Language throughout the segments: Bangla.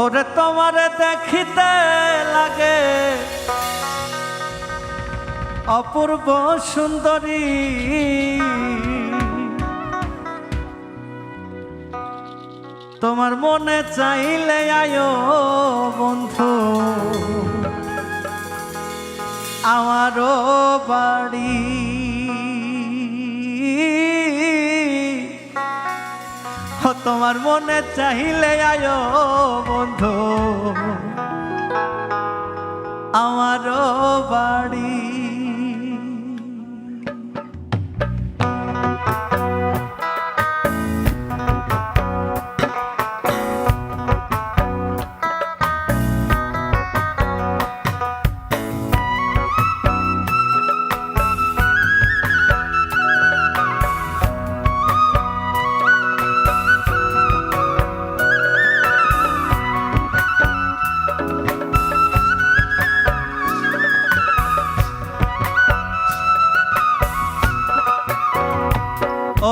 ওরে তোমারে দেখিতে লাগে অপূর্ব সুন্দরী, তোমার মনে চাইলে আয়ো বন্ধু আমারও বাড়ি। তোমার মনে চাইলে আয়ো বন্ধু আমারও বাড়ি।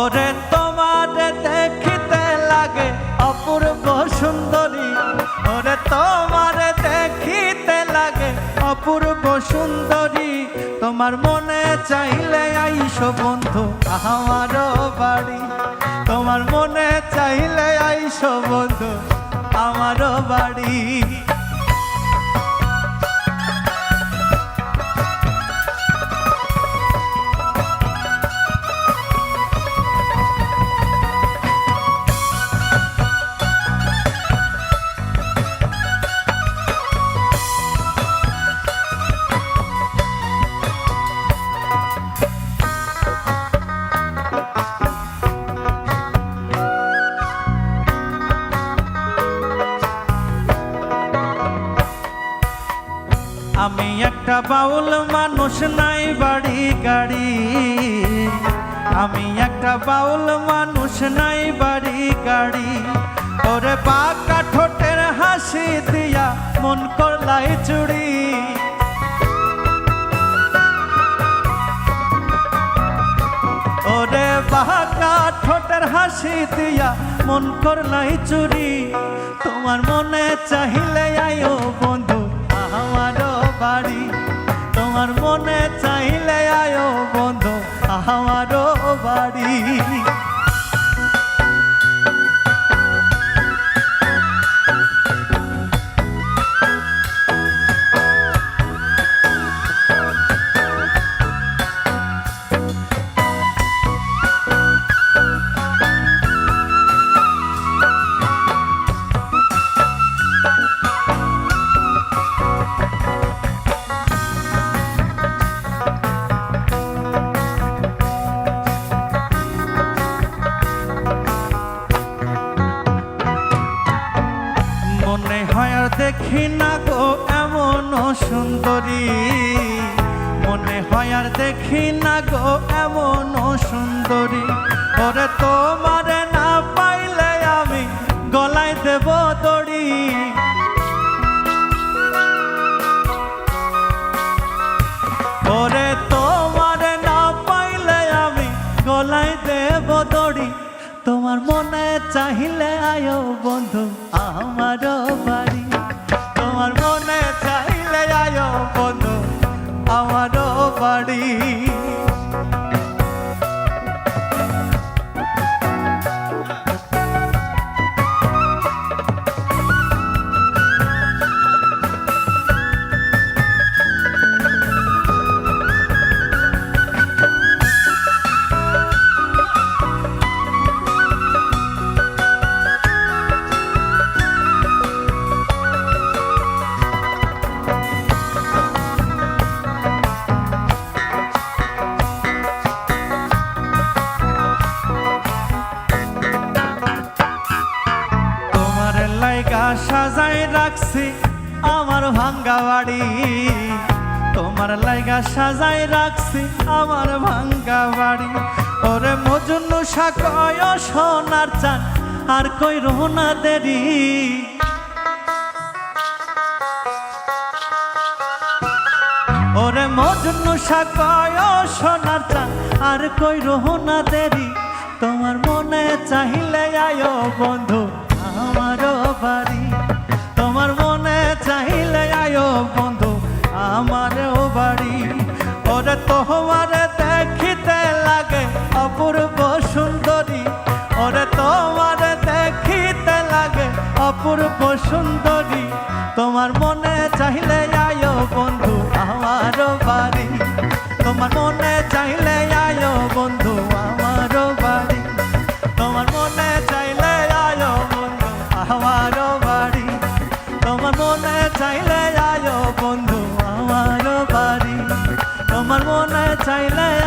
ওরে তোমারে দেখিতে লাগে অপূর্ব সুন্দরী, ওরে তোমারে দেখিতে লাগে অপূর্ব সুন্দরী, তোমার মনে চাইলে আইসো বন্ধু আমারও বাড়ি। তোমার মনে চাইলে আইসো বন্ধু আমারও বাড়ি। আমি একটা বাউল মানুষ নাই বাড়ি গাড়ি, আমি একটা বাউল মানুষ নাই বাড়ি গাড়ি, ওরে বাঁকা ঠোঁটের হাসি দিয়া মন করলাই চুড়ি। ওরে বাঁকা ঠোঁটের হাসি দিয়া মন করলাই চুরি, তোমার মনে চাইলে আয়ো বন্ধু আমারও বাড়ি। তোমার মনে চাইলে আয়ো বন্ধু আমারও বাড়ি। দেখি না গো এমন সুন্দরী, মনে হয় আর দেখি না গো এমন সুন্দরী, ওরে তোমারে না পাইলে আমি গলায় দেব দড়ি। ওরে তোমারে না পাইলে আমি গলায় দেব দড়ি, তোমার মনে চাইলে আয়ো বন্ধু আমারও বাড়ি। তোমার মনে চাইলে আয়ো বন্ধু আমারও বাড়ি। সাজাই রাখছি আমার ভাঙ্গা বাড়ি, তোমার লাইগা সাজাই রাখছি আমার ভাঙ্গা বাড়ি, ওরে মজনু সাকয় সোনার চান আর কই রোনা দেরি। ওরে মজনু সাকয় সোনার চান আর কই রোনা দেরি, তোমার মনে চাইলে আয়ো বন্ধু আমারও বাড়ি। সুন্দরী তোমার মনে চাইলে আয়ো বন্ধু আমার বাড়ি তোমার মনে চাইলে আয়ো বন্ধু আমার বাড়ি তোমার মনে চাইলে আয়ো বন্ধু আমার বাড়ি তোমার মনে চাইলে আয়ো বন্ধু আমার বাড়ি তোমার মনে চাইলে